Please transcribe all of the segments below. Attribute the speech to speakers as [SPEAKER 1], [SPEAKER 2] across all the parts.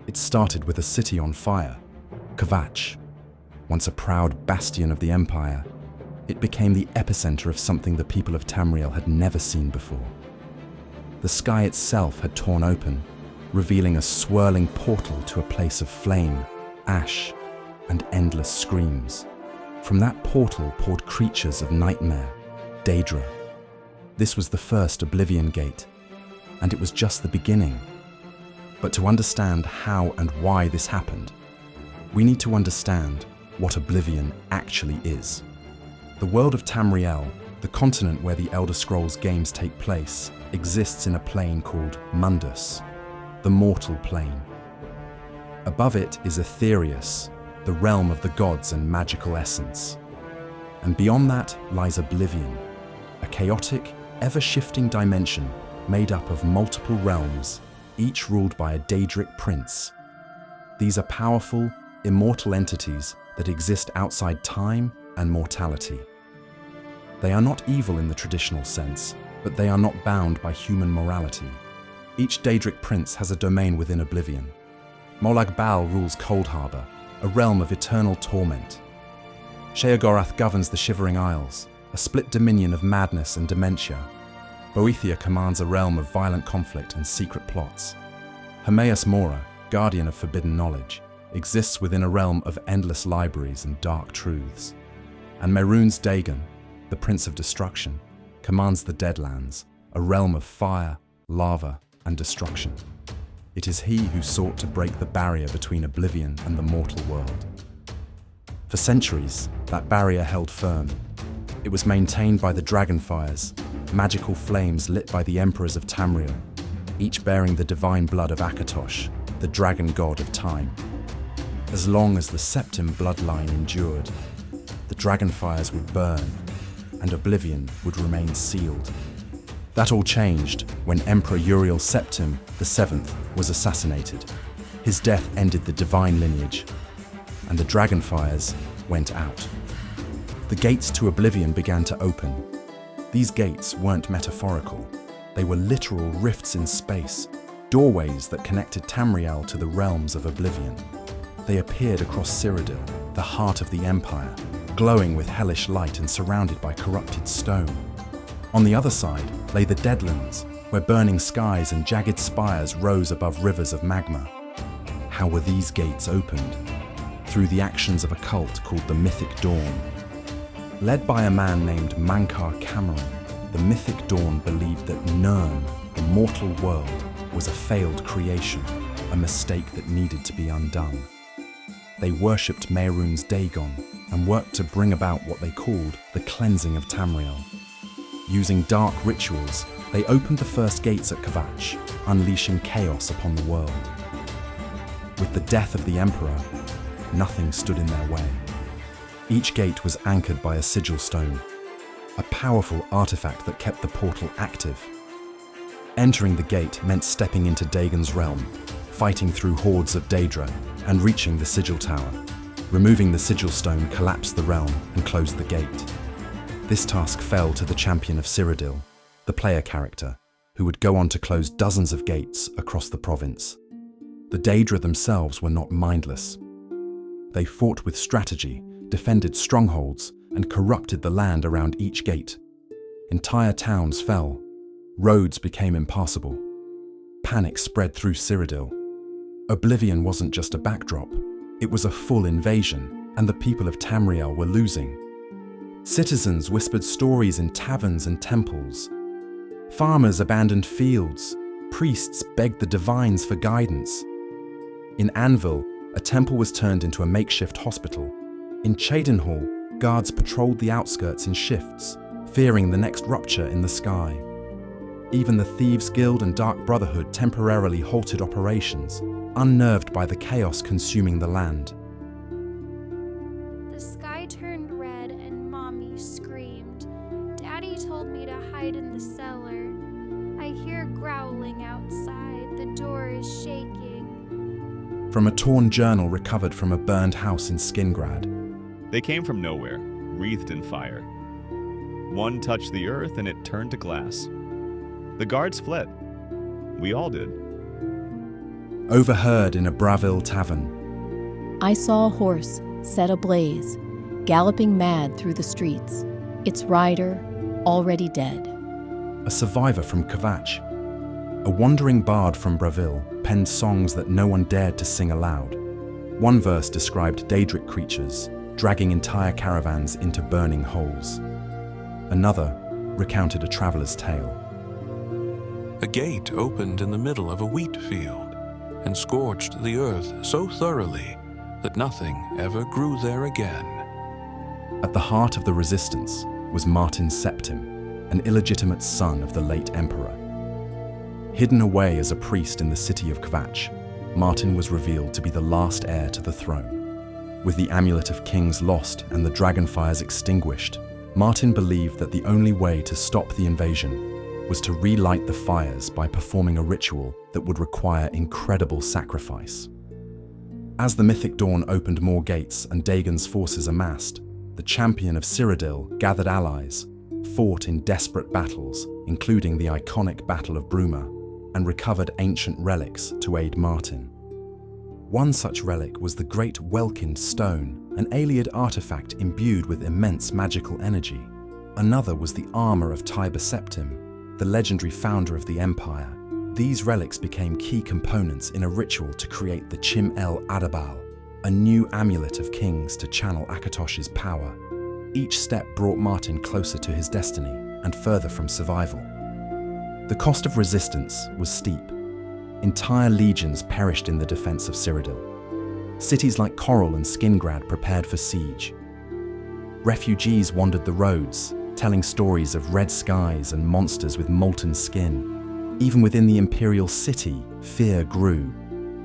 [SPEAKER 1] It started with a city on fire, Kvatch. Once a proud bastion of the Empire, it became the epicenter of something the people of Tamriel had never seen before. The sky itself had torn open, revealing a swirling portal to a place of flame, ash, and endless screams. From that portal poured creatures of nightmare, Daedra. This was the first Oblivion Gate, and it was just the beginning. But to understand how and why this happened, we need to understand what Oblivion actually is. The world of Tamriel, the continent where the Elder Scrolls games take place, exists in a plane called Mundus, the mortal plane. Above it is Aetherius, the realm of the gods and magical essence. And beyond that lies Oblivion, a chaotic, ever-shifting dimension made up of multiple realms, each ruled by a Daedric prince. These are powerful, immortal entities that exist outside time and mortality. They are not evil in the traditional sense, but they are not bound by human morality. Each Daedric prince has a domain within Oblivion. Molag Bal rules Cold Harbour, a realm of eternal torment. Sheogorath governs the Shivering Isles, a split dominion of madness and dementia. Boethia commands a realm of violent conflict and secret plots. Hermaeus Mora, guardian of forbidden knowledge, exists within a realm of endless libraries and dark truths. And Mehrunes Dagon, the Prince of Destruction, commands the Deadlands, a realm of fire, lava, and destruction. It is he who sought to break the barrier between Oblivion and the mortal world. For centuries, that barrier held firm. It was maintained by the Dragonfires, magical flames lit by the Emperors of Tamriel, each bearing the divine blood of Akatosh, the dragon god of time. As long as the Septim bloodline endured, the Dragonfires would burn, and Oblivion would remain sealed. That all changed when Emperor Uriel Septim VII was assassinated. His death ended the divine lineage, and the Dragonfires went out. The gates to Oblivion began to open. These gates weren't metaphorical. They were literal rifts in space, doorways that connected Tamriel to the realms of Oblivion. They appeared across Cyrodiil, the heart of the Empire, glowing with hellish light and surrounded by corrupted stone. On the other side lay the Deadlands, where burning skies and jagged spires rose above rivers of magma. How were these gates opened? Through the actions of a cult called the Mythic Dawn. Led by a man named Mankar Cameron, the Mythic Dawn believed that Nirn, the mortal world, was a failed creation, a mistake that needed to be undone. They worshipped Mehrunes Dagon and worked to bring about what they called the cleansing of Tamriel. Using dark rituals, they opened the first gates at Kvatch, unleashing chaos upon the world. With the death of the Emperor, nothing stood in their way. Each gate was anchored by a sigil stone, a powerful artifact that kept the portal active. Entering the gate meant stepping into Dagon's realm, fighting through hordes of Daedra, and reaching the sigil tower. Removing the sigil stone collapsed the realm and closed the gate. This task fell to the champion of Cyrodiil, the player character, who would go on to close dozens of gates across the province. The Daedra themselves were not mindless. They fought with strategy, defended strongholds, and corrupted the land around each gate. Entire towns fell. Roads became impassable. Panic spread through Cyrodiil. Oblivion wasn't just a backdrop. It was a full invasion, and the people of Tamriel were losing. Citizens whispered stories in taverns and temples. Farmers abandoned fields. Priests begged the divines for guidance. In Anvil, a temple was turned into a makeshift hospital. In Cheydinhall, guards patrolled the outskirts in shifts, fearing the next rupture in the sky. Even the Thieves' Guild and Dark Brotherhood temporarily halted operations, unnerved by the chaos consuming the land.
[SPEAKER 2] The sky turned red and Mommy screamed. Daddy told me to hide in the cellar. I hear growling outside. The door is shaking.
[SPEAKER 1] From a torn journal recovered from a burned house in Skingrad.
[SPEAKER 3] They came from nowhere, wreathed in fire. One touched the earth and it turned to glass. The guards fled. We all did.
[SPEAKER 1] overheard in a Bravil tavern.
[SPEAKER 4] I saw a horse set ablaze, galloping mad through the streets, its rider already dead.
[SPEAKER 1] A survivor from Kvatch. A wandering bard from Bravil penned songs that no one dared to sing aloud. One verse described Daedric creatures dragging entire caravans into burning holes. Another recounted a traveler's tale.
[SPEAKER 5] A gate opened in the middle of a wheat field and scorched the earth so thoroughly that nothing ever grew there again.
[SPEAKER 1] At the heart of the resistance was Martin Septim, an illegitimate son of the late emperor. Hidden away as a priest in the city of Kvatch, Martin was revealed to be the last heir to the throne. With the Amulet of Kings lost and the dragonfires extinguished, Martin believed that the only way to stop the invasion was to relight the fires by performing a ritual that would require incredible sacrifice. As the mythic dawn opened more gates and Dagon's forces amassed, the champion of Cyrodiil gathered allies, fought in desperate battles, including the iconic Battle of Bruma, and recovered ancient relics to aid Martin. One such relic was the Great Welkind Stone, an Ayleid artifact imbued with immense magical energy. Another was the armor of Tiber Septim, the legendary founder of the Empire. These relics became key components in a ritual to create the Chim El Adabal, a new amulet of kings to channel Akatosh's power. Each step brought Martin closer to his destiny and further from survival. The cost of resistance was steep. Entire legions perished in the defense of Cyrodiil. Cities like Coral and Skingrad prepared for siege. Refugees wandered the roads, telling stories of red skies and monsters with molten skin. Even within the imperial city, fear grew.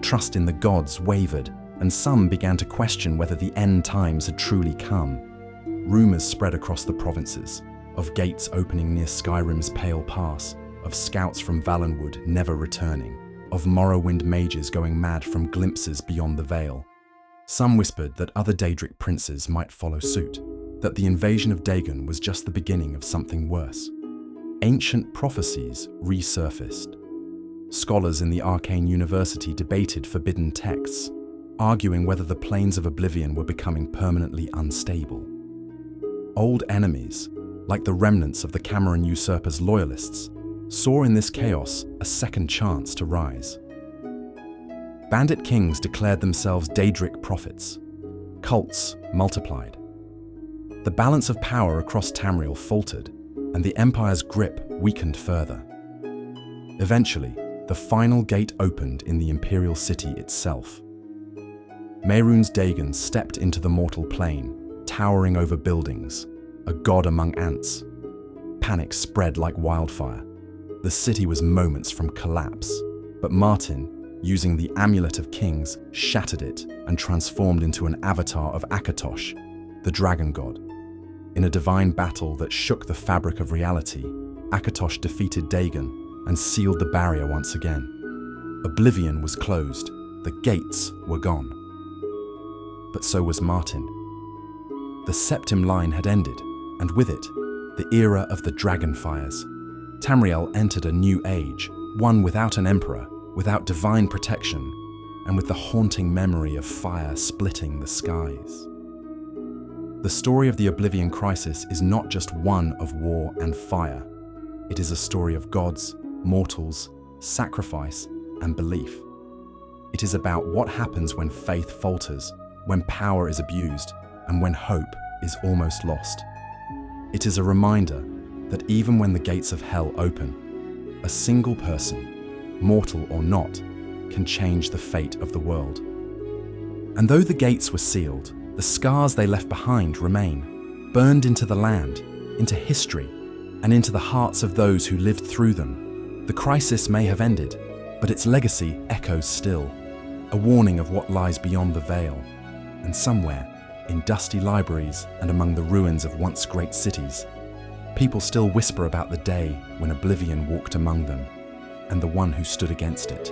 [SPEAKER 1] Trust in the gods wavered, and some began to question whether the end times had truly come. Rumors spread across the provinces, of gates opening near Skyrim's Pale Pass, of scouts from Valenwood never returning, of Morrowind mages going mad from glimpses beyond the Veil. Some whispered that other Daedric princes might follow suit, that the invasion of Dagon was just the beginning of something worse. Ancient prophecies resurfaced. Scholars in the Arcane University debated forbidden texts, arguing whether the plains of Oblivion were becoming permanently unstable. Old enemies, like the remnants of the Cameron usurpers' loyalists, saw in this chaos a second chance to rise. Bandit kings declared themselves Daedric prophets. Cults multiplied. The balance of power across Tamriel faltered, and the Empire's grip weakened further. Eventually, the final gate opened in the Imperial City itself. Mehrunes Dagon stepped into the mortal plane, towering over buildings, a god among ants. Panic spread like wildfire. The city was moments from collapse, but Martin, using the Amulet of Kings, shattered it and transformed into an avatar of Akatosh, the dragon god. In a divine battle that shook the fabric of reality, Akatosh defeated Dagon and sealed the barrier once again. Oblivion was closed, the gates were gone. But so was Martin. The Septim line had ended, and with it, the era of the dragonfires. Tamriel entered a new age, one without an emperor, without divine protection, and with the haunting memory of fire splitting the skies. The story of the Oblivion Crisis is not just one of war and fire. It is a story of gods, mortals, sacrifice, and belief. It is about what happens when faith falters, when power is abused, and when hope is almost lost. It is a reminder that even when the gates of hell open, a single person, mortal or not, can change the fate of the world. And though the gates were sealed, the scars they left behind remain, burned into the land, into history, and into the hearts of those who lived through them. The crisis may have ended, but its legacy echoes still, a warning of what lies beyond the veil. And somewhere, in dusty libraries and among the ruins of once great cities, people still whisper about the day when Oblivion walked among them, and the one who stood against it.